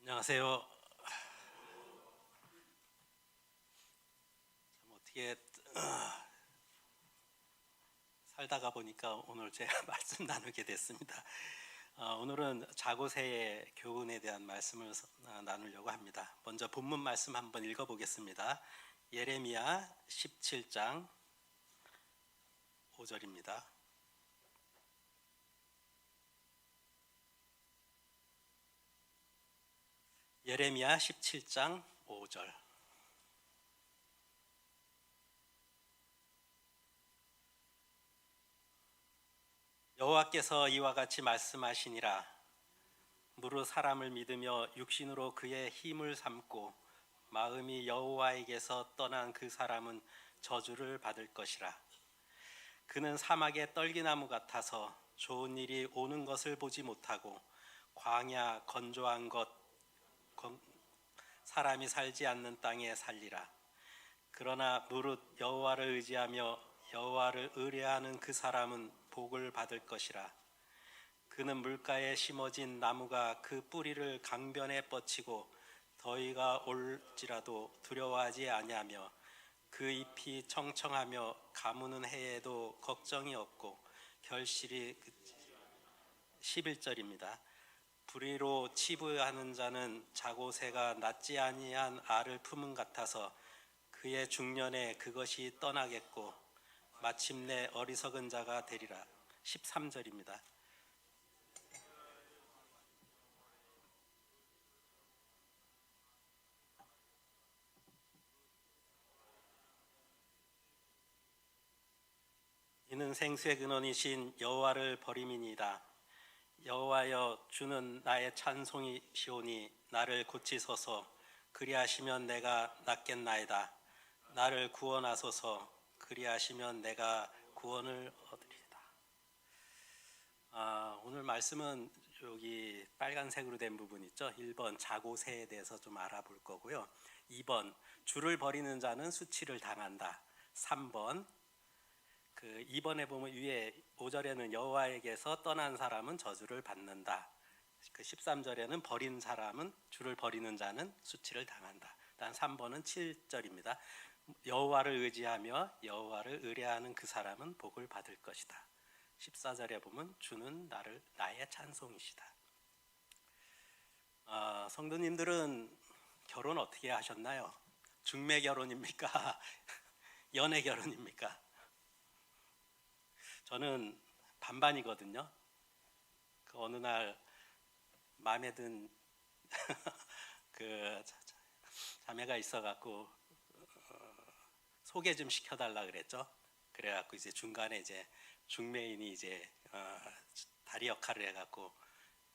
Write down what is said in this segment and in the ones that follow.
안녕하세요. 참 어떻게 살다가 보니까 오늘 제가 말씀 나누게 됐습니다. 오늘은 자고세의 교훈에 대한 말씀을 나누려고 합니다. 먼저 본문 말씀 한번 읽어보겠습니다. 예레미야 17장 5절입니다. 예레미야 17장 5절. 여호와께서 이와 같이 말씀하시니라. 무릇 사람을 믿으며 육신으로 그의 힘을 삼고 마음이 여호와에게서 떠난 그 사람은 저주를 받을 것이라. 그는 사막의 떨기나무 같아서 좋은 일이 오는 것을 보지 못하고 광야 건조한 것 사람이 살지 않는 땅에 살리라. 그러나 무릇 여호와를 의지하며 여호와를 의뢰하는 그 사람은 복을 받을 것이라. 그는 물가에 심어진 나무가 그 뿌리를 강변에 뻗치고 더위가 올지라도 두려워하지 아니하며 그 잎이 청청하며 가무는 해에도 걱정이 없고 결실이 11절입니다. 불의로 치부하는 자는 자고새가 낳지 아니한 알을 품은 같아서 그의 중년에 그것이 떠나겠고 마침내 어리석은 자가 되리라. 13절입니다. 이는 생수의 근원이신 여호와를 버림이니이다. 여호와여, 주는 나의 찬송이시오니 나를 고치소서. 그리하시면 내가 낫겠나이다. 나를 구원하소서. 그리하시면 내가 구원을 얻으리이다. 오늘 말씀은 여기 빨간색으로 된 부분 있죠. 1번 자고새에 대해서 좀 알아볼 거고요. 2번 주를 버리는 자는 수치를 당한다. 3번 2번에 보면 위에 5절에는 여호와에게서 떠난 사람은 저주를 받는다. 13절에는 버린 사람은 주를 버리는 자는 수치를 당한다. 단 3번은 7절입니다. 여호와를 의지하며 여호와를 의뢰하는 그 사람은 복을 받을 것이다. 14절에 보면 주는 나의 찬송이시다. 성도님들은 결혼 어떻게 하셨나요? 중매 결혼입니까? 연애 결혼입니까? 저는 반반이거든요. 어느 날 마음에 든 그 자매가 있어갖고 소개 좀 시켜달라 그랬죠. 그래갖고 이제 중간에 이제 중매인이 이제 다리 역할을 해갖고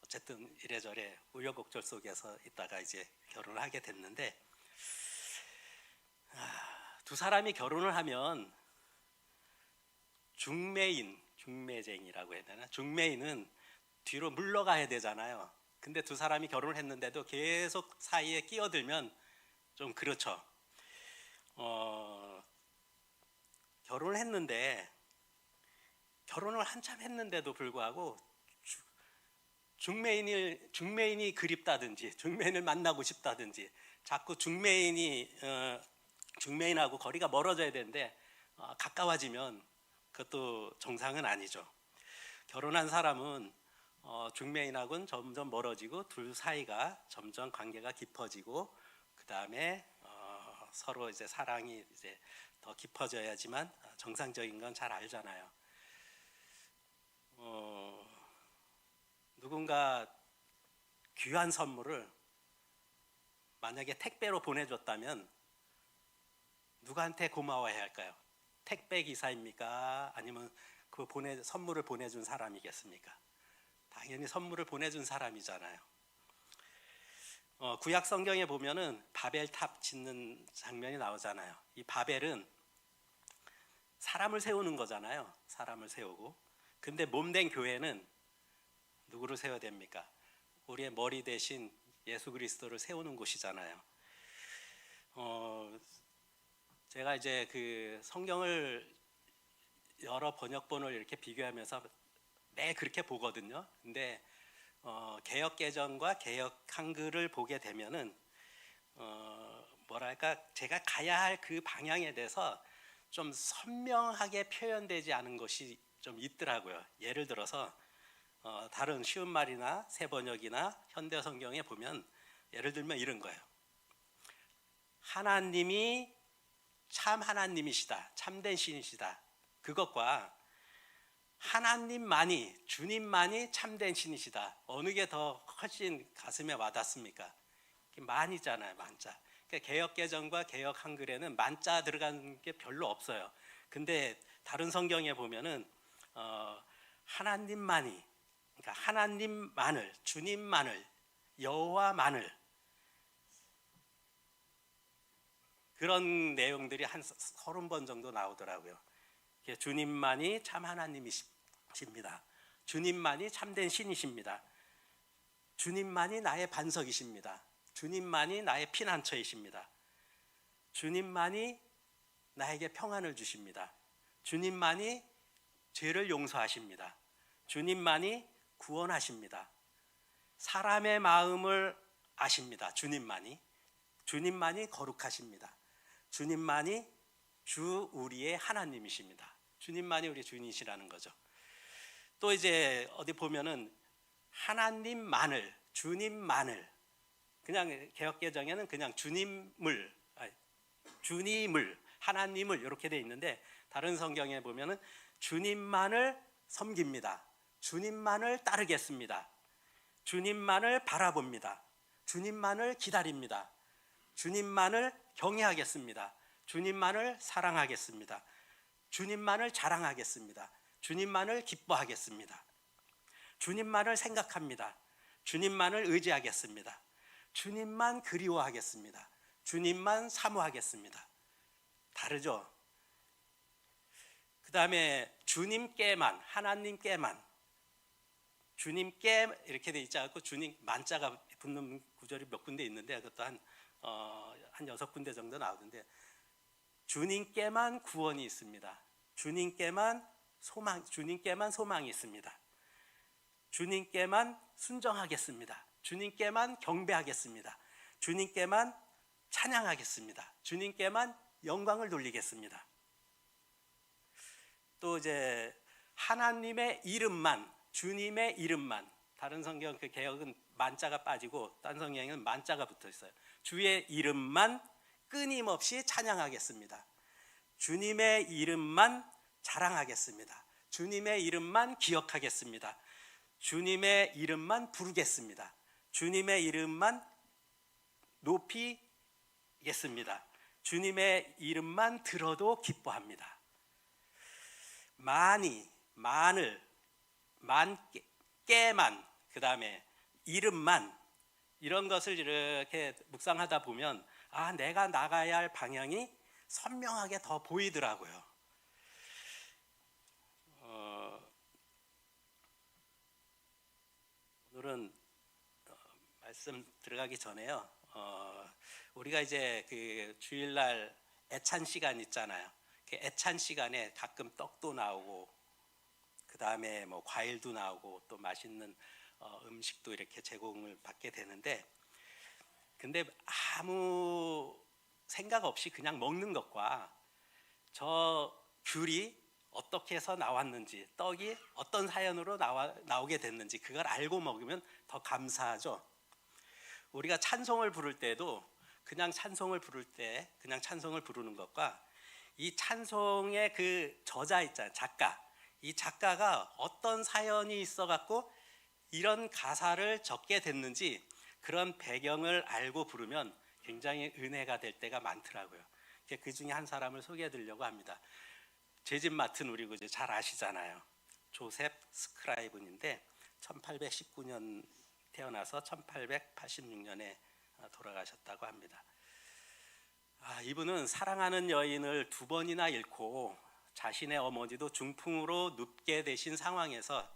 어쨌든 이래저래 우여곡절 속에서 있다가 이제 결혼을 하게 됐는데, 두 사람이 결혼을 하면 중매쟁이라고 해야 되나? 중매인은 뒤로 물러가야 되잖아요. 근데 두 사람이 결혼을 했는데도 계속 사이에 끼어들면 좀 그렇죠. 결혼을 했는데 결혼을 한참 했는데도 불구하고 중매인이 그립다든지 중매인을 만나고 싶다든지 자꾸 중매인하고 거리가 멀어져야 되는데 가까워지면 그것도 정상은 아니죠. 결혼한 사람은 중매인하고는 점점 멀어지고 둘 사이가 점점 관계가 깊어지고 그 다음에 서로 이제 사랑이 이제 더 깊어져야지만 정상적인 건 잘 알잖아요. 누군가 귀한 선물을 만약에 택배로 보내줬다면 누구한테 고마워해야 할까요? 택배 기사입니까? 아니면 그 선물을 보내준 사람이겠습니까? 당연히 선물을 보내준 사람이잖아요. 구약 성경에 보면은 바벨탑 짓는 장면이 나오잖아요. 이 바벨은 사람을 세우는 거잖아요. 사람을 세우고. 근데 몸된 교회는 누구를 세워야 됩니까? 우리의 머리 대신 예수 그리스도를 세우는 곳이잖아요. 제가 이제 그 성경을 여러 번역본을 이렇게 비교하면서 매 그렇게 보거든요. 근데 개역 개정과 개역 한글을 보게 되면은 뭐랄까 제가 가야 할 그 방향에 대해서 좀 선명하게 표현되지 않은 것이 좀 있더라고요. 예를 들어서 다른 쉬운 말이나 새 번역이나 현대 성경에 보면 예를 들면 이런 거예요. 하나님이 참 하나님이시다, 참된 신이시다. 그것과 하나님만이, 주님만이 참된 신이시다. 어느 게 더 훨씬 가슴에 와닿습니까? 만이잖아요, 만자. 그러니까 개역 개정과 개역 한글에는 만자 들어간 게 별로 없어요. 근데 다른 성경에 보면은 하나님만이, 그러니까 하나님만을, 주님만을, 여호와만을, 그런 내용들이 한 30번 정도 나오더라고요. 주님만이 참 하나님이십니다. 주님만이 참된 신이십니다. 주님만이 나의 반석이십니다. 주님만이 나의 피난처이십니다. 주님만이 나에게 평안을 주십니다. 주님만이 죄를 용서하십니다. 주님만이 구원하십니다. 사람의 마음을 아십니다. 주님만이 거룩하십니다. 주님만이 주 우리의 하나님이십니다. 주님만이 우리 주님이시라는 거죠. 또 이제 어디 보면은 하나님만을, 주님만을, 그냥 개역개정에는 그냥 주님을, 하나님을 이렇게 돼 있는데 다른 성경에 보면은 주님만을 섬깁니다. 주님만을 따르겠습니다. 주님만을 바라봅니다. 주님만을 기다립니다. 주님만을 경외하겠습니다. 주님만을 사랑하겠습니다. 주님만을 자랑하겠습니다. 주님만을 기뻐하겠습니다. 주님만을 생각합니다. 주님만을 의지하겠습니다. 주님만 그리워하겠습니다. 주님만 사모하겠습니다. 다르죠? 그 다음에 주님께만, 하나님께만, 주님께 이렇게 돼 있지 않고 주님 만자가 붙는 구절이 몇 군데 있는데 그것도 한 6군데 정도 나오는데 주님께만 구원이 있습니다. 주님께만 소망이 있습니다. 주님께만 순종하겠습니다. 주님께만 경배하겠습니다. 주님께만 찬양하겠습니다. 주님께만 영광을 돌리겠습니다. 또 이제 하나님의 이름만, 주님의 이름만, 다른 성경 그 개역은 만자가 빠지고 딴 성경에는 만자가 붙어 있어요. 주의 이름만 끊임없이 찬양하겠습니다. 주님의 이름만 자랑하겠습니다. 주님의 이름만 기억하겠습니다. 주님의 이름만 부르겠습니다. 주님의 이름만 높이겠습니다. 주님의 이름만 들어도 기뻐합니다. 깨만, 그 다음에 이름만, 이런 것을 이렇게 묵상하다 보면 내가 나가야 할 방향이 선명하게 더 보이더라고요. 오늘은 말씀 들어가기 전에요. 우리가 이제 그 주일날 애찬 시간 있잖아요. 그 애찬 시간에 가끔 떡도 나오고, 그 다음에 뭐 과일도 나오고, 또 맛있는 음식도 이렇게 제공을 받게 되는데, 근데 아무 생각 없이 그냥 먹는 것과 저 귤이 어떻게 해서 나왔는지, 떡이 어떤 사연으로 나오게 됐는지 그걸 알고 먹으면 더 감사하죠. 우리가 찬송을 부를 때도 그냥 찬송을 부를 때 그냥 찬송을 부르는 것과 이 찬송의 그 저자 있잖아요, 작가. 이 작가가 어떤 사연이 있어 갖고 이런 가사를 적게 됐는지 그런 배경을 알고 부르면 굉장히 은혜가 될 때가 많더라고요. 그 중에 한 사람을 소개해 드리려고 합니다. 제 집 맡은 우리 구주 잘 아시잖아요. 조셉 스크라이븐인데 1819년 태어나서 1886년에 돌아가셨다고 합니다. 이분은 사랑하는 여인을 2번이나 잃고 자신의 어머니도 중풍으로 눕게 되신 상황에서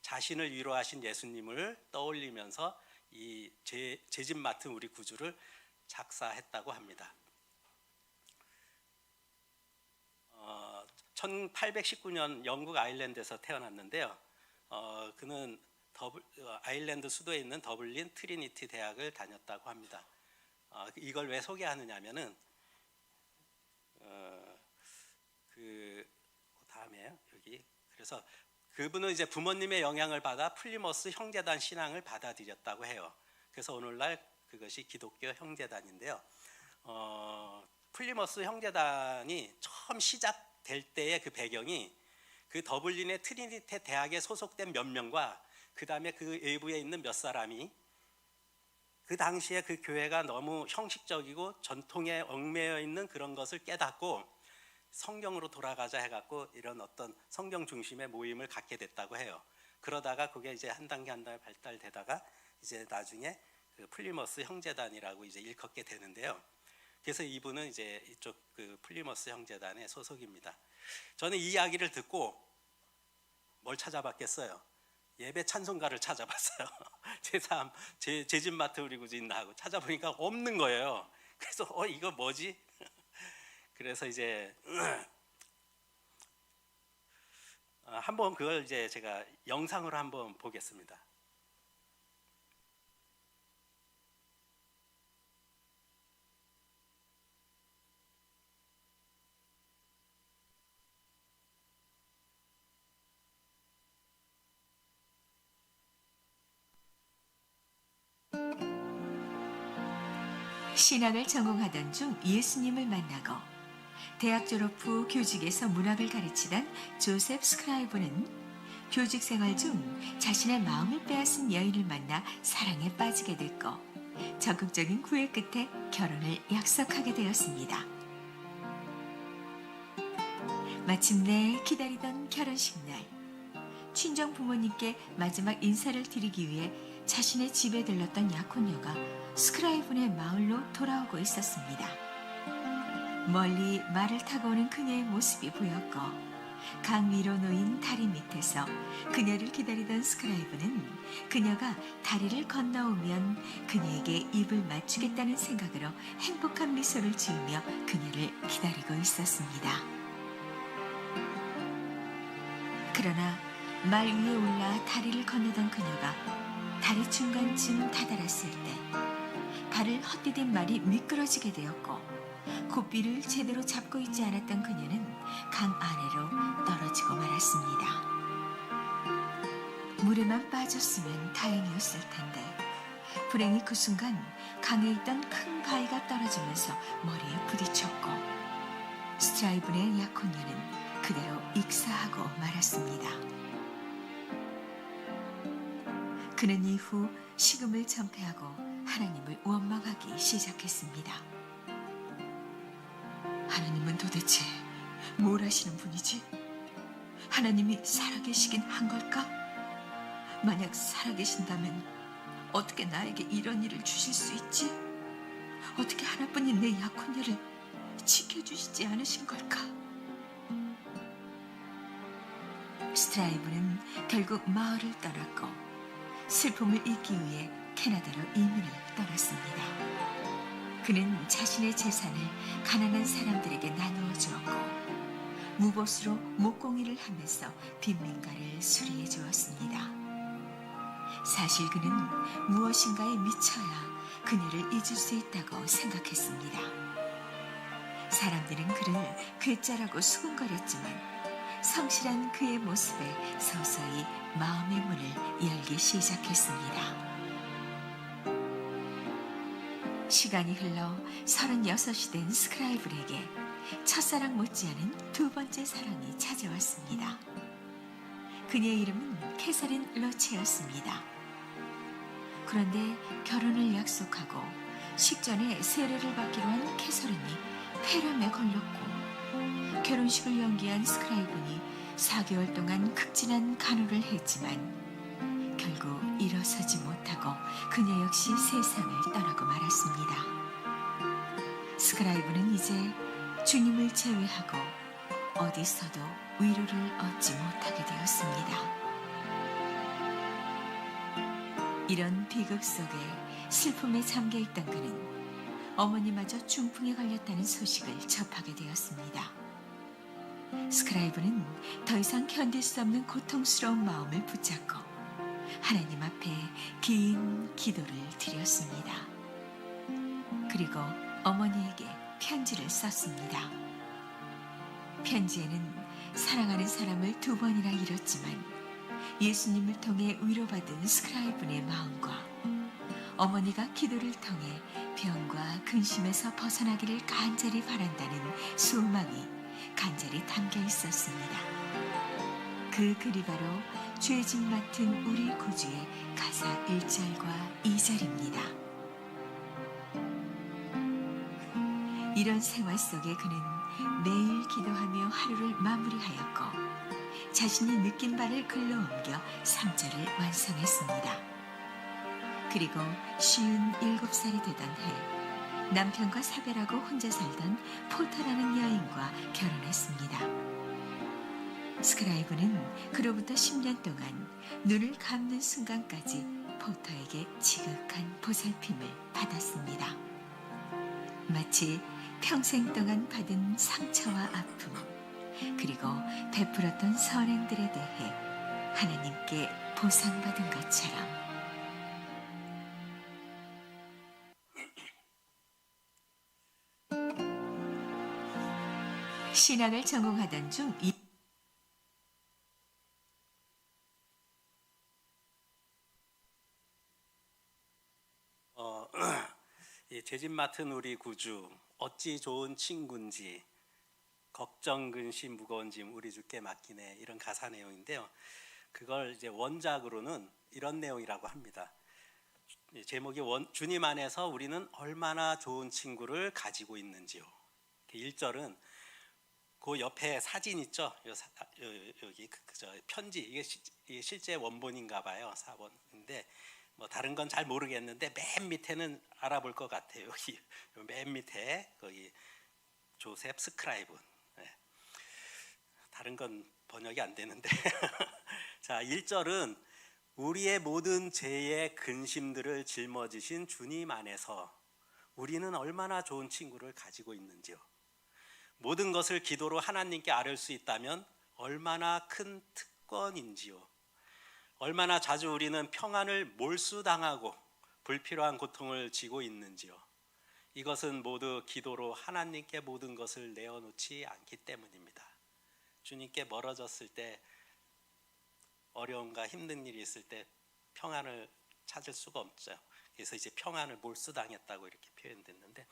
자신을 위로하신 예수님을 떠올리면서 이 제 집 맡은 우리 구주를 작사했다고 합니다. 1819년 영국 아일랜드에서 태어났는데요. 그는 아일랜드 수도에 있는 더블린 트리니티 대학을 다녔다고 합니다. 이걸 왜 소개하느냐면은 그 다음에요 여기. 그래서 그분은 이제 부모님의 영향을 받아 플리머스 형제단 신앙을 받아들였다고 해요. 그래서 오늘날 그것이 기독교 형제단인데요. 플리머스 형제단이 처음 시작될 때의 그 배경이 그 더블린의 트리니티 대학에 소속된 몇 명과 그 다음에 그 외부에 있는 몇 사람이 그 당시에 그 교회가 너무 형식적이고 전통에 얽매여 있는 그런 것을 깨닫고 성경으로 돌아가자 해갖고 이런 어떤 성경 중심의 모임을 갖게 됐다고 해요. 그러다가 그게 이제 한 단계 한 단계 발달되다가 이제 나중에 그 플리머스 형제단이라고 이제 일컫게 되는데요. 그래서 이분은 이제 이쪽 그 플리머스 형제단의 소속입니다. 저는 이 이야기를 듣고 뭘 찾아봤겠어요? 예배 찬송가를 찾아봤어요. 제 집 마트 우리고 있나 하고 찾아보니까 없는 거예요. 그래서 이거 뭐지? 그래서 이제 한번 그걸 이제 제가 영상으로 한번 보겠습니다. 신학을 전공하던 중 예수님을 만나고 대학 졸업 후 교직에서 문학을 가르치던 조셉 스크라이브는 교직 생활 중 자신의 마음을 빼앗은 여인을 만나 사랑에 빠지게 됐고 적극적인 구애 끝에 결혼을 약속하게 되었습니다. 마침내 기다리던 결혼식 날, 친정 부모님께 마지막 인사를 드리기 위해 자신의 집에 들렀던 약혼녀가 스크라이븐의 마을로 돌아오고 있었습니다. 멀리 말을 타고 오는 그녀의 모습이 보였고 강 위로 놓인 다리 밑에서 그녀를 기다리던 스크라이브는 그녀가 다리를 건너오면 그녀에게 입을 맞추겠다는 생각으로 행복한 미소를 지으며 그녀를 기다리고 있었습니다. 그러나 말 위에 올라 다리를 건너던 그녀가 다리 중간쯤 다다랐을 때 발을 헛디딘 말이 미끄러지게 되었고 고삐를 제대로 잡고 있지 않았던 그녀는 강 아래로 떨어지고 말았습니다. 물에만 빠졌으면 다행이었을 텐데 불행히 그 순간 강에 있던 큰 바위가 떨어지면서 머리에 부딪혔고 스트라이븐의 약혼녀는 그대로 익사하고 말았습니다. 그는 이후 식음을 전폐하고 하나님을 원망하기 시작했습니다. 하나님은 도대체 뭘 하시는 분이지? 하나님이 살아계시긴 한 걸까? 만약 살아계신다면 어떻게 나에게 이런 일을 주실 수 있지? 어떻게 하나뿐인 내 약혼녀를 지켜주시지 않으신 걸까? 스트라이브는 결국 마을을 떠났고 슬픔을 잊기 위해 캐나다로 이민을 떠났습니다. 그는 자신의 재산을 가난한 사람들에게 나누어 주었고 무보수로 목공일을 하면서 빈민가를 수리해 주었습니다. 사실 그는 무엇인가에 미쳐야 그녀를 잊을 수 있다고 생각했습니다. 사람들은 그를 괴짜라고 수군거렸지만 성실한 그의 모습에 서서히 마음의 문을 열기 시작했습니다. 시간이 흘러 36이 된 스크라이블에게 첫사랑 못지않은 두 번째 사랑이 찾아왔습니다. 그녀의 이름은 캐서린 로체였습니다. 그런데 결혼을 약속하고 식전에 세례를 받기로 한 캐서린이 폐렴에 걸렸고 결혼식을 연기한 스크라이븐이 4개월 동안 극진한 간호를 했지만 결국 일어서지 못하고 그녀 역시 세상을 떠나고 말았습니다. 스크라이브는 이제 주님을 제외하고 어디서도 위로를 얻지 못하게 되었습니다. 이런 비극 속에 슬픔에 잠겨있던 그는 어머니마저 중풍에 걸렸다는 소식을 접하게 되었습니다. 스크라이브는 더 이상 견딜 수 없는 고통스러운 마음을 붙잡고 하나님 앞에 긴 기도를 드렸습니다. 그리고 어머니에게 편지를 썼습니다. 편지에는 사랑하는 사람을 2번이나 잃었지만 예수님을 통해 위로받은 스크라이븐의 마음과 어머니가 기도를 통해 병과 근심에서 벗어나기를 간절히 바란다는 소망이 간절히 담겨 있었습니다. 그 글이 바로 죄짐 맡은 우리 구주의 가사 1절과 2절입니다. 이런 생활 속에 그는 매일 기도하며 하루를 마무리하였고 자신이 느낀 바를 글로 옮겨 3절을 완성했습니다. 그리고 57살이 되던 해 남편과 사별하고 혼자 살던 포터라는 여인과 결혼했습니다. 스크라이브는 그로부터 10년 동안 눈을 감는 순간까지 포터에게 지극한 보살핌을 받았습니다. 마치 평생 동안 받은 상처와 아픔, 그리고 베풀었던 선행들에 대해 하나님께 보상받은 것처럼. 신학을 전공하던 중 이 죄짐 맡은 우리 구주 어찌 좋은 친구인지 걱정 근심 무거운 짐 우리 주께 맡기네, 이런 가사 내용인데요. 그걸 이제 원작으로는 이런 내용이라고 합니다. 제목이 주님 안에서 우리는 얼마나 좋은 친구를 가지고 있는지요. 1절은 그 옆에 사진 있죠. 여기 저 편지, 이게 실제 원본인가 봐요. 4번인데 뭐 다른 건 잘 모르겠는데 맨 밑에는 알아볼 것 같아요. 여기 맨 밑에 거기 조셉 스크라이븐. 네. 다른 건 번역이 안 되는데 자, 1절은 우리의 모든 죄의 근심들을 짊어지신 주님 안에서 우리는 얼마나 좋은 친구를 가지고 있는지요. 모든 것을 기도로 하나님께 아뢰을 수 있다면 얼마나 큰 특권인지요. 얼마나 자주 우리는 평안을 몰수당하고 불필요한 고통을 지고 있는지요. 이것은 모두 기도로 하나님께 모든 것을 내어놓지 않기 때문입니다. 주님께 멀어졌을 때, 어려움과 힘든 일이 있을 때 평안을 찾을 수가 없죠. 그래서 이제 평안을 몰수당했다고 이렇게 표현됐는데,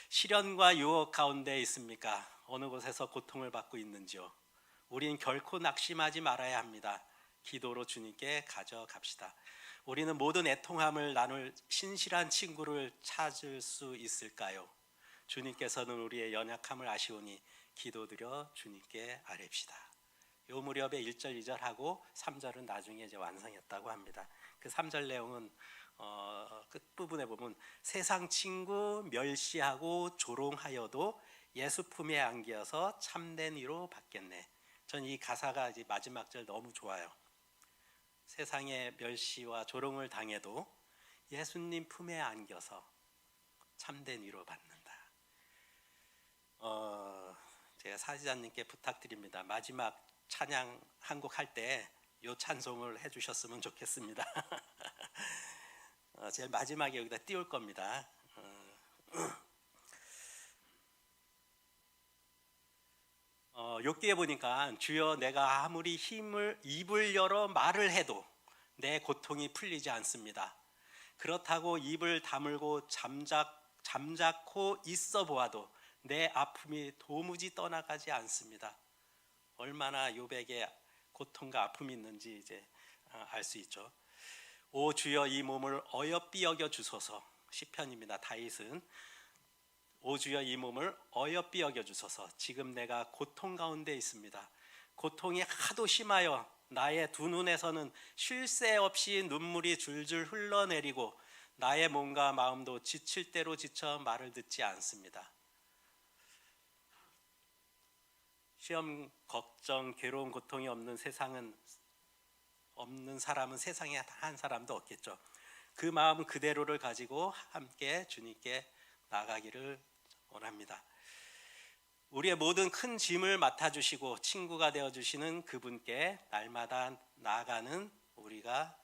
시련과 유혹 가운데 있습니까? 어느 곳에서 고통을 받고 있는지요. 우린 결코 낙심하지 말아야 합니다. 기도로 주님께 가져갑시다. 우리는 모든 애통함을 나눌 신실한 친구를 찾을 수 있을까요? 주님께서는 우리의 연약함을 아시오니 기도드려 주님께 아뢰읍시다. 요 무렵에 1절, 2절 하고 3절은 나중에 이제 완성했다고 합니다. 그 3절 내용은 끝부분에 보면 세상 친구 멸시하고 조롱하여도 예수 품에 안겨서 참된 위로 받겠네. 전 이 가사가 이제 마지막 절 너무 좋아요. 세상의 멸시와 조롱을 당해도 예수님 품에 안겨서 참된 위로 받는다. 제가 사지자님께 부탁드립니다. 마지막 찬양 한 곡 할 때 이 찬송을 해주셨으면 좋겠습니다. 제일 마지막에 여기다 띄울 겁니다. 욥기에 보니까 주여 내가 아무리 입을 열어 말을 해도 내 고통이 풀리지 않습니다. 그렇다고 입을 다물고 잠자코 있어 보아도 내 아픔이 도무지 떠나가지 않습니다. 얼마나 욥에게 고통과 아픔이 있는지 이제 알 수 있죠. 오 주여 이 몸을 어여삐 여겨 주소서. 시편입니다. 다윗은 오 주여 이 몸을 어여삐 여겨 주소서. 지금 내가 고통 가운데 있습니다. 고통이 하도 심하여 나의 두 눈에서는 쉴 새 없이 눈물이 줄줄 흘러내리고 나의 몸과 마음도 지칠 대로 지쳐 말을 듣지 않습니다. 시험, 걱정, 괴로운 고통이 없는 사람은 세상에 한 사람도 없겠죠. 그 마음 그대로를 가지고 함께 주님께 나가기를 원합니다. 우리의 모든 큰 짐을 맡아주시고 친구가 되어주시는 그분께 날마다 나아가는 우리가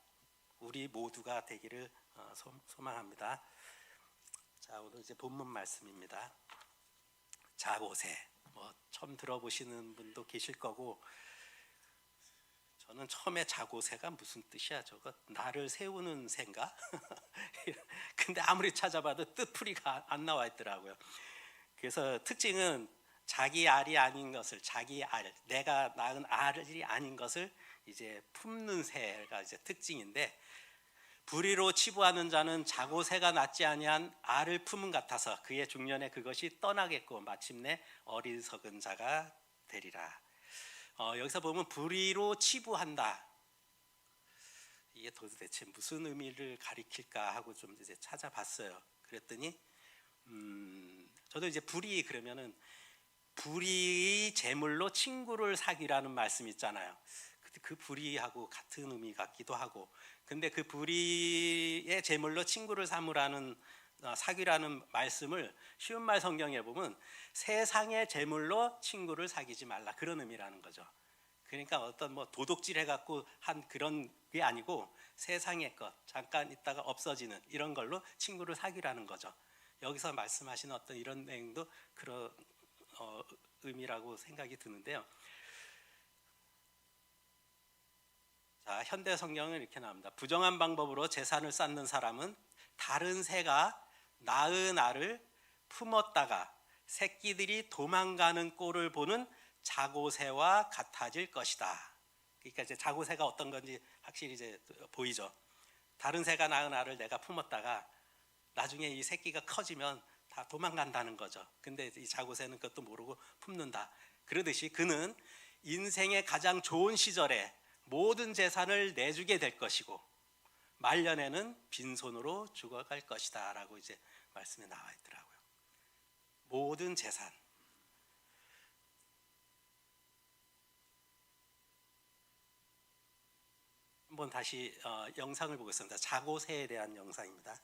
우리 모두가 되기를 소망합니다. 자, 오늘 이제 본문 말씀입니다. 자고새, 처음 들어보시는 분도 계실 거고, 저는 처음에 자고새가 무슨 뜻이야? 저거 나를 세우는 새인가? 근데 아무리 찾아봐도 뜻풀이가 안 나와 있더라고요. 그래서 특징은 자기 알이 아닌 것을, 자기 알, 내가 낳은 알이 아닌 것을 이제 품는 새가 이제 특징인데, 불의로 치부하는 자는 자고새가 낳지 아니한 알을 품은 같아서 그의 중년에 그것이 떠나겠고 마침내 어리석은 자가 되리라. 여기서 보면 불의로 치부한다. 이게 도대체 무슨 의미를 가리킬까 하고 좀 이제 찾아봤어요. 그랬더니 저도 이제 불의 그러면은 불의 제물로 친구를 사귀라는 말씀 있잖아요. 그 불의하고 같은 의미 같기도 하고, 근데 그 불의의 제물로 친구를 삼으라는 사귀라는 말씀을 쉬운 말 성경에 보면 세상의 제물로 친구를 사귀지 말라, 그런 의미라는 거죠. 그러니까 어떤 도둑질 해갖고 한 그런 게 아니고 세상의 것, 잠깐 있다가 없어지는 이런 걸로 친구를 사귀라는 거죠. 여기서 말씀하시는 어떤 이런 내용도 그런 의미라고 생각이 드는데요. 자, 현대 성경은 이렇게 나옵니다. 부정한 방법으로 재산을 쌓는 사람은 다른 새가 낳은 알을 품었다가 새끼들이 도망가는 꼴을 보는 자고새와 같아질 것이다. 그러니까 이제 자고새가 어떤 건지 확실히 이제 보이죠. 다른 새가 낳은 알을 내가 품었다가 나중에 이 새끼가 커지면 다 도망간다는 거죠. 근데 이 자고새는 그것도 모르고 품는다. 그러듯이 그는 인생의 가장 좋은 시절에 모든 재산을 내주게 될 것이고 말년에는 빈손으로 죽어갈 것이다 라고 이제 말씀에 나와 있더라고요. 모든 재산. 한번 다시 영상을 보겠습니다. 자고새에 대한 영상입니다.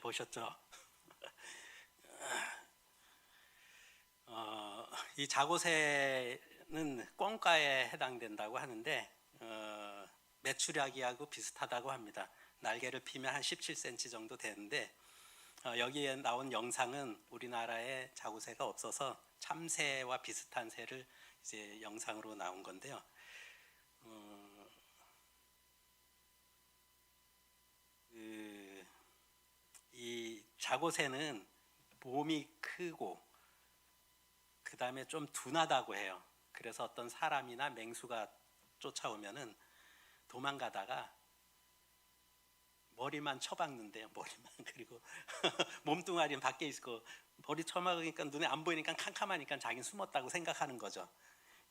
보셨죠? 이 자고새는 꿩가에 해당된다고 하는데 메추라기하고 비슷하다고 합니다. 날개를 피면 한 17cm 정도 되는데 여기에 나온 영상은 우리나라에 자고새가 없어서 참새와 비슷한 새를 이제 영상으로 나온 건데요. 이 자고새는 몸이 크고 그 다음에 좀 둔하다고 해요. 그래서 어떤 사람이나 맹수가 쫓아오면은 도망가다가 머리만 쳐박는데요. 머리만. 그리고 몸뚱아리는 밖에 있고 머리 쳐박으니까 눈에 안 보이니까 캄캄하니까 자기는 숨었다고 생각하는 거죠.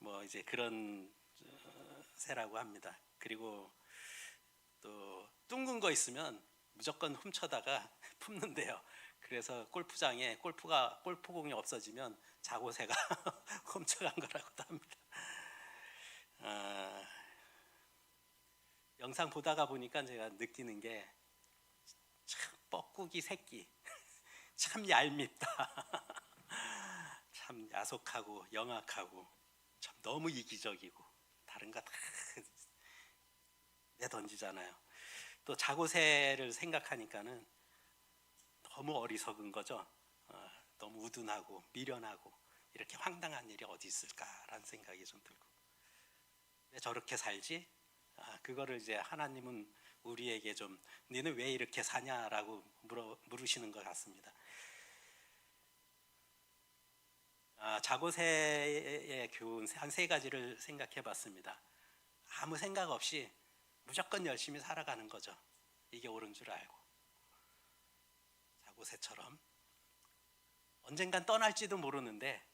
뭐 이제 그런 새라고 합니다. 그리고 또 둥근 거 있으면 무조건 훔쳐다가 품는데요. 그래서 골프장에 골프공이 없어지면 자고새가 훔쳐간 거라고도 합니다. 영상 보다가 보니까 제가 느끼는 게 참 뻐꾸기 새끼 참 얄밉다. 참 야속하고 영악하고 참 너무 이기적이고 다른 거 다 내던지잖아요. 또 자고새를 생각하니까는 너무 어리석은 거죠. 너무 우둔하고 미련하고 이렇게 황당한 일이 어디 있을까라는 생각이 좀 들고 왜 저렇게 살지? 그거를 이제 하나님은 우리에게 좀 너는 왜 이렇게 사냐라고 물으시는 것 같습니다. 자고새의 교훈 한 3가지를 생각해 봤습니다. 아무 생각 없이 무조건 열심히 살아가는 거죠. 이게 옳은 줄 알고 자고새처럼 언젠간 떠날지도 모르는데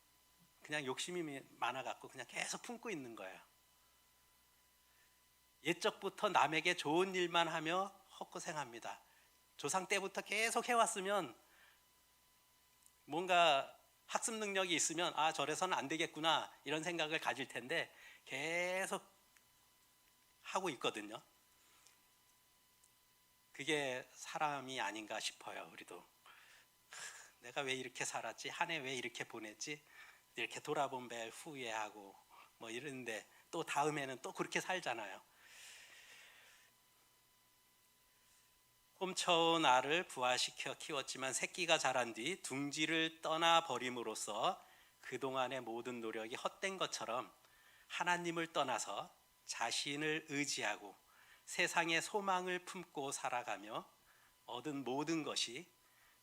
그냥 욕심이 많아갖고 그냥 계속 품고 있는 거예요. 옛적부터 남에게 좋은 일만 하며 헛고생합니다. 조상 때부터 계속 해왔으면 뭔가 학습 능력이 있으면 저래서는 안 되겠구나 이런 생각을 가질 텐데 계속 하고 있거든요. 그게 사람이 아닌가 싶어요. 우리도 내가 왜 이렇게 살았지? 한 해 왜 이렇게 보냈지? 이렇게 돌아본 배 후회하고 뭐 이러는데 또 다음에는 또 그렇게 살잖아요. 홈쳐온 알을 부화시켜 키웠지만 새끼가 자란 뒤 둥지를 떠나버림으로써 그동안의 모든 노력이 헛된 것처럼 하나님을 떠나서 자신을 의지하고 세상의 소망을 품고 살아가며 얻은 모든 것이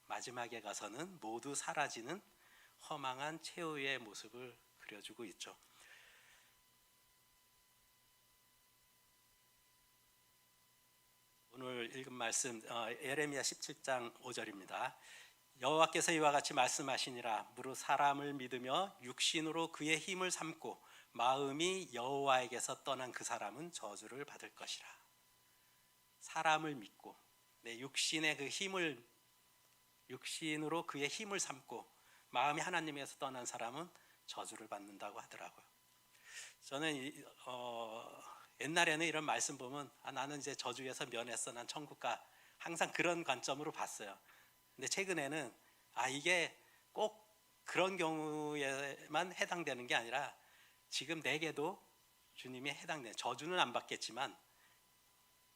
마지막에 가서는 모두 사라지는 허망한 최후의 모습을 그려주고 있죠. 오늘 읽은 말씀 예레미야 17장 5절입니다. 여호와께서 이와 같이 말씀하시니라. 무릇 사람을 믿으며 육신으로 그의 힘을 삼고 마음이 여호와에게서 떠난 그 사람은 저주를 받을 것이라. 사람을 믿고 내 육신의 그 힘을 육신으로 그의 힘을 삼고 마음이 하나님에서 떠난 사람은 저주를 받는다고 하더라고요. 저는 옛날에는 이런 말씀 보면 나는 이제 저주에서 면했어, 난 천국 가, 항상 그런 관점으로 봤어요. 근데 최근에는 이게 꼭 그런 경우에만 해당되는 게 아니라 지금 내게도 주님이 해당되는, 저주는 안 받겠지만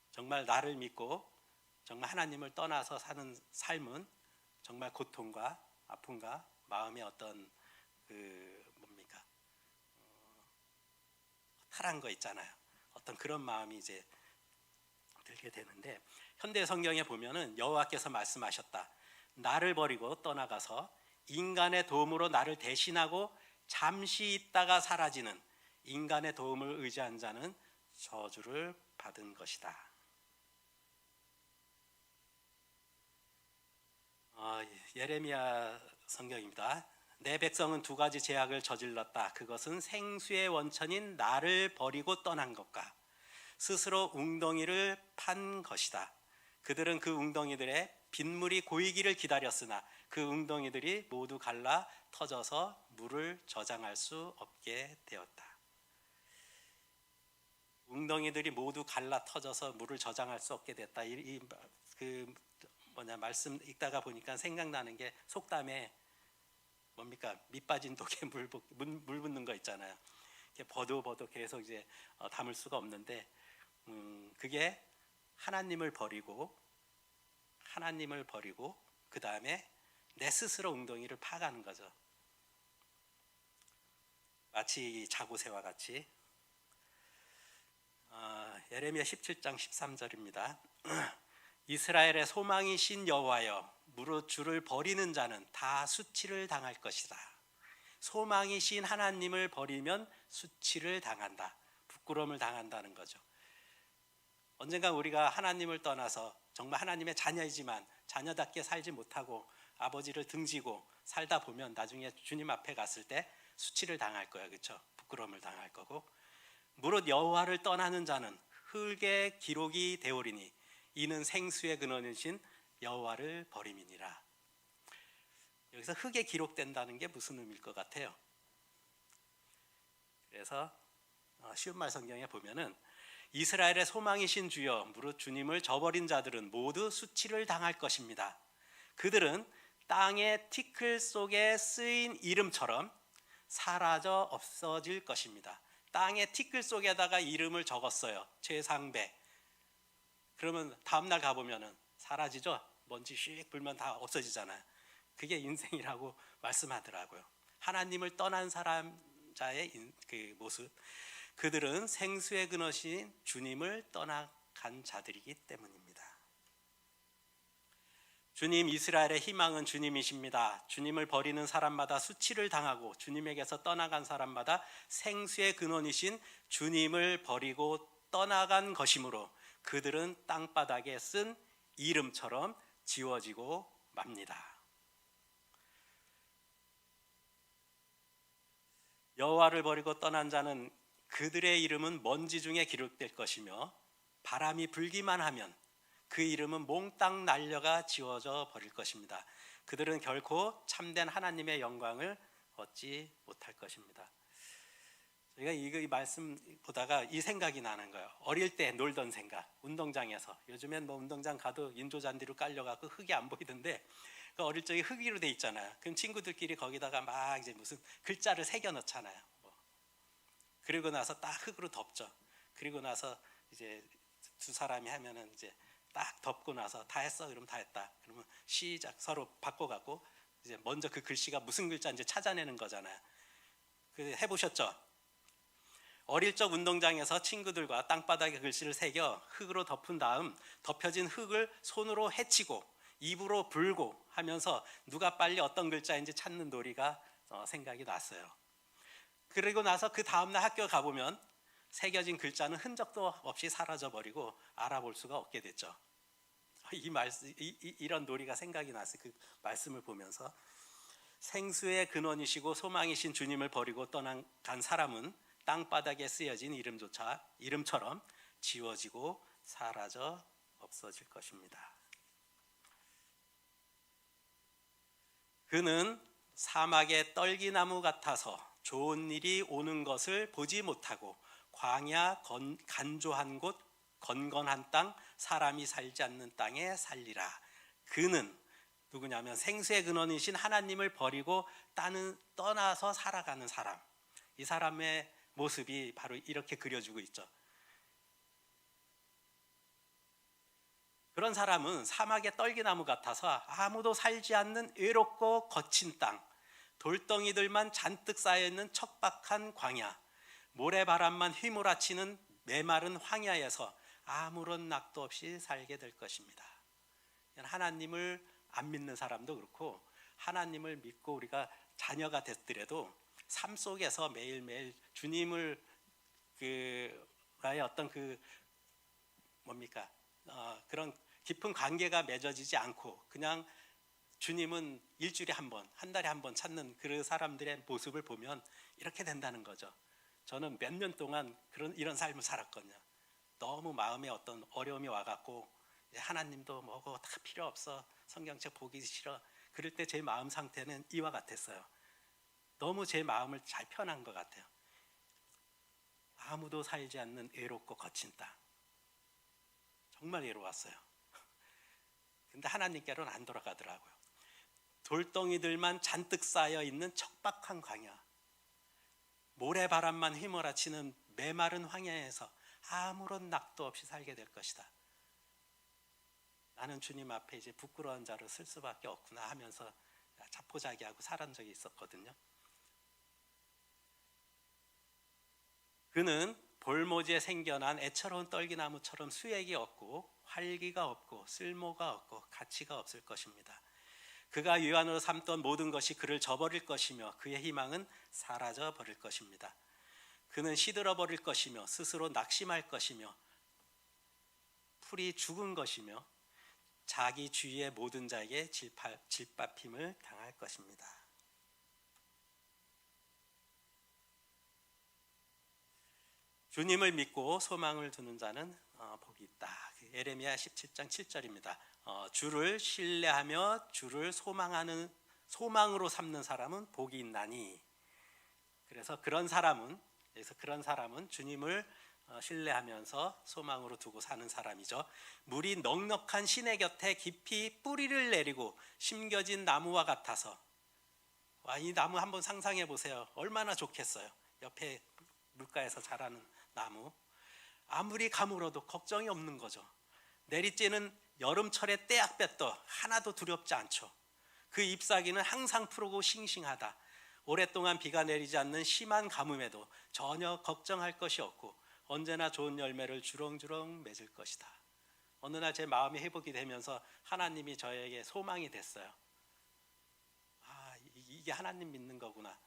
정말 나를 믿고 정말 하나님을 떠나서 사는 삶은 정말 고통과 아픔과 마음의 어떤 탈한 거 있잖아요. 어떤 그런 마음이 이제 들게 되는데, 현대 성경에 보면은 여호와께서 말씀하셨다. 나를 버리고 떠나가서 인간의 도움으로 나를 대신하고 잠시 있다가 사라지는 인간의 도움을 의지한 자는 저주를 받은 것이다. 예레미야 성경입니다. 내 백성은 2가지 죄악을 저질렀다. 그것은 생수의 원천인 나를 버리고 떠난 것과 스스로 웅덩이를 판 것이다. 그들은 그 웅덩이들의 빗물이 고이기를 기다렸으나 그 웅덩이들이 모두 갈라 터져서 물을 저장할 수 없게 되었다. 웅덩이들이 모두 갈라 터져서 물을 저장할 수 없게 됐다. 말씀 읽다가 보니까 생각나는 게 속담에 뭡니까? 밑 빠진 독에 물 붓는 거 있잖아요. 버도 계속 이제 담을 수가 없는데 그게 하나님을 버리고 그 다음에 내 스스로 웅덩이를 파가는 거죠. 마치 자고새와 같이. 예레미야 17장 13절입니다. 이스라엘의 소망이신 여호와여, 무릇 주를 버리는 자는 다 수치를 당할 것이다. 소망이신 하나님을 버리면 수치를 당한다. 부끄러움을 당한다는 거죠. 언젠가 우리가 하나님을 떠나서 정말 하나님의 자녀이지만 자녀답게 살지 못하고 아버지를 등지고 살다 보면 나중에 주님 앞에 갔을 때 수치를 당할 거야. 그렇죠? 부끄러움을 당할 거고. 무릇 여호와를 떠나는 자는 흙의 기록이 되오리니 이는 생수의 근원이신 여호와를 버림이니라. 여기서 흙에 기록된다는 게 무슨 의미일 것 같아요? 그래서 쉬운 말 성경에 보면은 이스라엘의 소망이신 주여, 무릇 주님을 저버린 자들은 모두 수치를 당할 것입니다. 그들은 땅의 티끌 속에 쓰인 이름처럼 사라져 없어질 것입니다. 땅의 티끌 속에다가 이름을 적었어요. 최상배. 그러면 다음날 가보면은 사라지죠. 먼지 씩 불면 다 없어지잖아요. 그게 인생이라고 말씀하더라고요. 하나님을 떠난 사람자의 그 모습. 그들은 생수의 근원이신 주님을 떠나간 자들이기 때문입니다. 주님, 이스라엘의 희망은 주님이십니다. 주님을 버리는 사람마다 수치를 당하고 주님에게서 떠나간 사람마다 생수의 근원이신 주님을 버리고 떠나간 것이므로 그들은 땅바닥에 쓴 이름처럼 지워지고 맙니다. 여호와를 버리고 떠난 자는 그들의 이름은 먼지 중에 기록될 것이며 바람이 불기만 하면 그 이름은 몽땅 날려가 지워져 버릴 것입니다. 그들은 결코 참된 하나님의 영광을 얻지 못할 것입니다. 제가 이 말씀 보다가 이 생각이 나는 거예요. 어릴 때 놀던 생각. 운동장에서 요즘엔 운동장 가도 인조잔디로 깔려갖고 흙이 안 보이던데 그 어릴 적에 흙위로 돼 있잖아요. 그럼 친구들끼리 거기다가 막 이제 무슨 글자를 새겨 넣잖아요. 그리고 나서 딱 흙으로 덮죠. 그리고 나서 이제 두 사람이 하면은 이제 딱 덮고 나서 다 했어. 그러면 다 했다. 그러면 시작 서로 바꿔갖고 이제 먼저 그 글씨가 무슨 글자인지 찾아내는 거잖아요. 그 해보셨죠? 어릴 적 운동장에서 친구들과 땅바닥에 글씨를 새겨 흙으로 덮은 다음 덮여진 흙을 손으로 헤치고 입으로 불고 하면서 누가 빨리 어떤 글자인지 찾는 놀이가 생각이 났어요. 그리고 나서 그 다음날 학교 가보면 새겨진 글자는 흔적도 없이 사라져버리고 알아볼 수가 없게 됐죠. 이런 놀이가 생각이 났어요. 그 말씀을 보면서 생수의 근원이시고 소망이신 주님을 버리고 떠나간 사람은 땅바닥에 쓰여진 이름처럼 지워지고 사라져 없어질 것입니다. 그는 사막의 떨기나무 같아서 좋은 일이 오는 것을 보지 못하고 광야 간조한 곳 건건한 땅 사람이 살지 않는 땅에 살리라. 그는 누구냐면 생수의 근원이신 하나님을 버리고 떠나서 살아가는 사람. 이 사람의 모습이 바로 이렇게 그려지고 있죠. 그런 사람은 사막의 떨기나무 같아서 아무도 살지 않는 외롭고 거친 땅, 돌덩이들만 잔뜩 쌓여있는 척박한 광야, 모래바람만 휘몰아치는 메마른 황야에서 아무런 낙도 없이 살게 될 것입니다. 하나님을 안 믿는 사람도 그렇고 하나님을 믿고 우리가 자녀가 됐더라도 삶 속에서 매일매일 주님을 그와의 어떤 그런 깊은 관계가 맺어지지 않고 그냥 주님은 일주일에 한 번, 한 달에 한 번 찾는 그 사람들의 모습을 보면 이렇게 된다는 거죠. 저는 몇 년 동안 이런 삶을 살았거든요. 너무 마음에 어떤 어려움이 와갖고 하나님도 뭐고 다 필요 없어, 성경책 보기 싫어. 그럴 때 제 마음 상태는 이와 같았어요. 너무 제 마음을 잘 편한 것 같아요. 아무도 살지 않는 외롭고 거친 땅. 정말 외로웠어요. 근데 하나님께로는 안 돌아가더라고요. 돌덩이들만 잔뜩 쌓여 있는 척박한 광야, 모래바람만 휘몰아치는 메마른 황야에서 아무런 낙도 없이 살게 될 것이다. 나는 주님 앞에 이제 부끄러운 자로 쓸 수밖에 없구나 하면서 자포자기하고 살은 적이 있었거든요. 그는 볼모지에 생겨난 애처로운 떨기나무처럼 수액이 없고 활기가 없고 쓸모가 없고 가치가 없을 것입니다. 그가 유한으로 삼던 모든 것이 그를 저버릴 것이며 그의 희망은 사라져 버릴 것입니다. 그는 시들어 버릴 것이며 스스로 낙심할 것이며 풀이 죽은 것이며 자기 주위의 모든 자에게 질밟힘을 당할 것입니다. 주님을 믿고 소망을 두는 자는 복이 있다. 예레미야 17장 7절입니다. 주를 신뢰하며 주를 소망으로 삼는 사람은 복이 있나니. 그래서 그런 사람은 주님을 신뢰하면서 소망으로 두고 사는 사람이죠. 물이 넉넉한 시내 곁에 깊이 뿌리를 내리고 심겨진 나무와 같아서, 이 나무 한번 상상해 보세요. 얼마나 좋겠어요. 옆에 물가에서 자라는 나무. 아무리 가물어도 걱정이 없는 거죠. 내리쬐는 여름철의 떼약볕도 하나도 두렵지 않죠. 그 잎사귀는 항상 푸르고 싱싱하다. 오랫동안 비가 내리지 않는 심한 가뭄에도 전혀 걱정할 것이 없고 언제나 좋은 열매를 주렁주렁 맺을 것이다. 어느 날 제 마음이 회복이 되면서 하나님이 저에게 소망이 됐어요. 이게 하나님 믿는 거구나.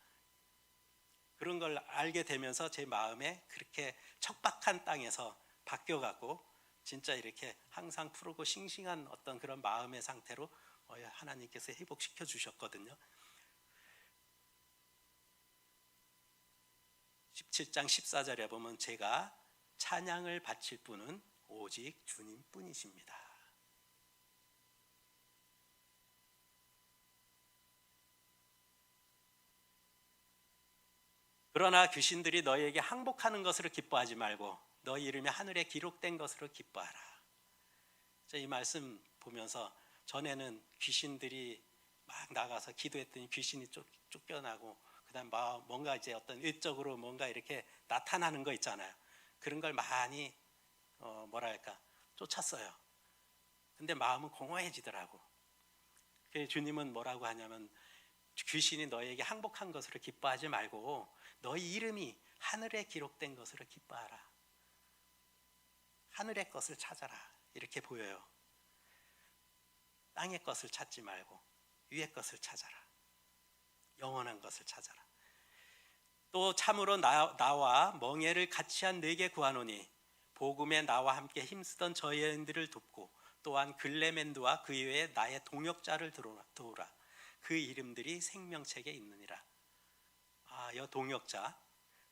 그런 걸 알게 되면서 제 마음에 그렇게 척박한 땅에서 바뀌어가고 진짜 이렇게 항상 푸르고 싱싱한 어떤 그런 마음의 상태로 하나님께서 회복시켜 주셨거든요. 17장 14절에 보면 제가 찬양을 바칠 분은 오직 주님뿐이십니다. 그러나 귀신들이 너희에게 항복하는 것으로 기뻐하지 말고 너희 이름이 하늘에 기록된 것으로 기뻐하라. 이 말씀 보면서 전에는 귀신들이 막 나가서 기도했더니 귀신이 쫓겨나고 그다음 뭔가 이제 어떤 일적으로 뭔가 이렇게 나타나는 거 있잖아요. 그런 걸 많이 쫓았어요. 근데 마음은 공허해지더라고. 주님은 뭐라고 하냐면 귀신이 너희에게 항복한 것으로 기뻐하지 말고 너희 이름이 하늘에 기록된 것으로 기뻐하라. 하늘의 것을 찾아라. 이렇게 보여요. 땅의 것을 찾지 말고 위의 것을 찾아라. 영원한 것을 찾아라. 또 참으로 나와 멍에를 같이 한 네게 구하노니 복음에 나와 함께 힘쓰던 저희 여인들을 돕고 또한 글레멘드와 그 이외에 나의 동역자를 도우라. 그 이름들이 생명책에 있느니라. 동역자,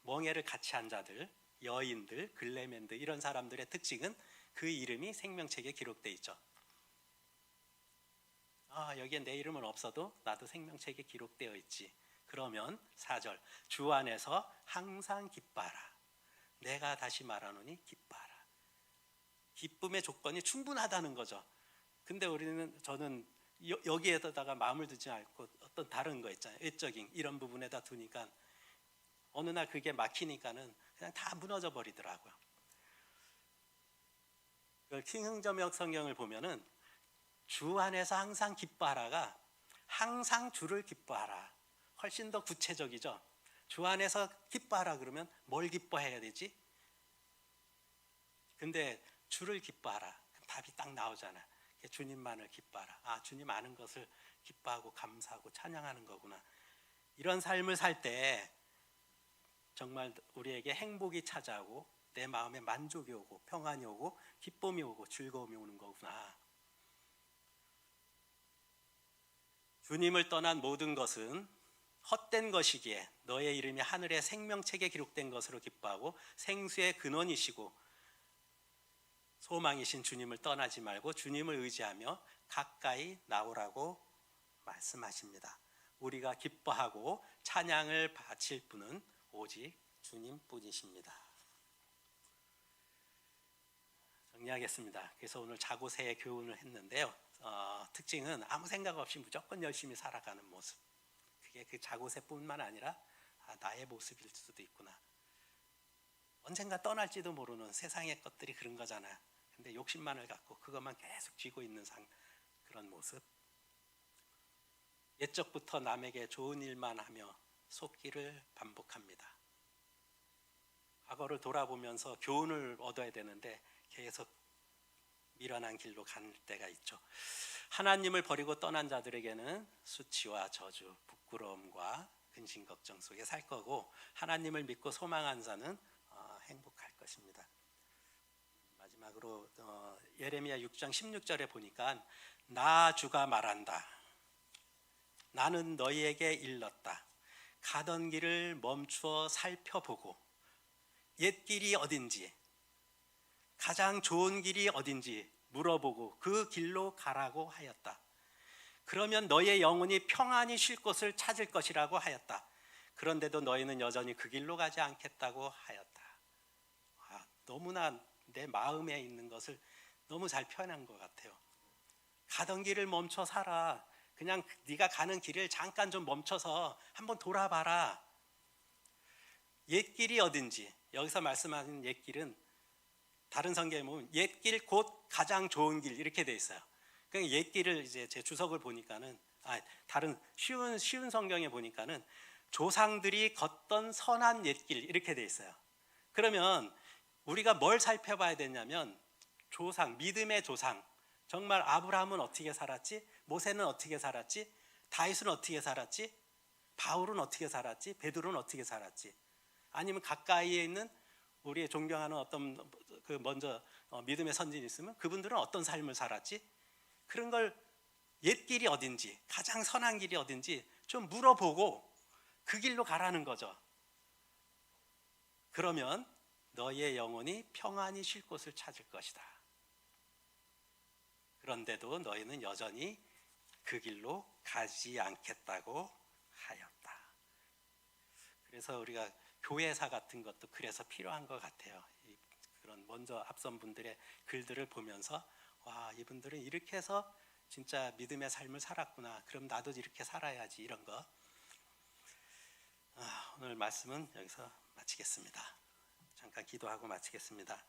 멍에를 같이 한 자들, 여인들, 글레멘드 이런 사람들의 특징은 그 이름이 생명책에 기록되어 있죠. 여기에 내 이름은 없어도 나도 생명책에 기록되어 있지. 그러면 4절 주 안에서 항상 기뻐하라. 내가 다시 말하노니 기뻐하라. 기쁨의 조건이 충분하다는 거죠. 근데 저는 여기에다가 마음을 두지 않고 어떤 다른 거 있잖아요. 외적인 이런 부분에다 두니까 어느 날 그게 막히니까는 그냥 다 무너져 버리더라고요. 킹흥점역 성경을 보면은 주 안에서 항상 기뻐하라가 항상 주를 기뻐하라. 훨씬 더 구체적이죠. 주 안에서 기뻐하라 그러면 뭘 기뻐해야 되지? 근데 주를 기뻐하라. 답이 딱 나오잖아요. 주님만을 기뻐하라. 주님 아는 것을 기뻐하고 감사하고 찬양하는 거구나. 이런 삶을 살 때 정말 우리에게 행복이 찾아오고 내 마음에 만족이 오고 평안이 오고 기쁨이 오고 즐거움이 오는 거구나. 주님을 떠난 모든 것은 헛된 것이기에 너의 이름이 하늘의 생명책에 기록된 것으로 기뻐하고 생수의 근원이시고 소망이신 주님을 떠나지 말고 주님을 의지하며 가까이 나오라고 말씀하십니다. 우리가 기뻐하고 찬양을 바칠 분은 오직 주님뿐이십니다. 정리하겠습니다. 그래서 오늘 자고새의 교훈을 했는데요. 특징은 아무 생각 없이 무조건 열심히 살아가는 모습. 그게 그 자고새뿐만 아니라 나의 모습일 수도 있구나. 언젠가 떠날지도 모르는 세상의 것들이 그런 거잖아요. 근데 욕심만을 갖고 그것만 계속 쥐고 있는 그런 모습. 옛적부터 남에게 좋은 일만 하며 속기를 반복합니다. 과거를 돌아보면서 교훈을 얻어야 되는데 계속 미련한 길로 갈 때가 있죠. 하나님을 버리고 떠난 자들에게는 수치와 저주, 부끄러움과 근심 걱정 속에 살 거고, 하나님을 믿고 소망한 자는 행복할 것입니다. 마지막으로 예레미야 6장 16절에 보니까 나 주가 말한다. 나는 너희에게 일렀다. 가던 길을 멈추어 살펴보고 옛 길이 어딘지, 가장 좋은 길이 어딘지 물어보고 그 길로 가라고 하였다. 그러면 너의 영혼이 평안히 쉴 곳을 찾을 것이라고 하였다. 그런데도 너희는 여전히 그 길로 가지 않겠다고 하였다. 너무나 내 마음에 있는 것을 너무 잘 표현한 것 같아요. 가던 길을 멈춰 살아. 그냥 네가 가는 길을 잠깐 좀 멈춰서 한번 돌아봐라. 옛길이 어딘지, 여기서 말씀하는 옛길은 다른 성경에 보면 옛길 곧 가장 좋은 길 이렇게 돼 있어요. 그러니까 옛길을 이제 제 주석을 보니까는 다른 쉬운 성경에 보니까는 조상들이 걷던 선한 옛길 이렇게 돼 있어요. 그러면 우리가 뭘 살펴봐야 되냐면 조상, 믿음의 조상. 정말 아브라함은 어떻게 살았지? 모세는 어떻게 살았지? 다윗은 어떻게 살았지? 바울은 어떻게 살았지? 베드로는 어떻게 살았지? 아니면 가까이에 있는 우리의 존경하는 어떤 먼저 믿음의 선진이 있으면 그분들은 어떤 삶을 살았지? 그런 걸 옛길이 어딘지, 가장 선한 길이 어딘지 좀 물어보고 그 길로 가라는 거죠. 그러면 너의 영혼이 평안히 쉴 곳을 찾을 것이다. 그런데도 너희는 여전히 그 길로 가지 않겠다고 하였다. 그래서 우리가 교회사 같은 것도 그래서 필요한 것 같아요. 그런 먼저 앞선 분들의 글들을 보면서 와, 이분들은 이렇게 해서 진짜 믿음의 삶을 살았구나. 그럼 나도 이렇게 살아야지, 이런 거. 오늘 말씀은 여기서 마치겠습니다. 잠깐 기도하고 마치겠습니다.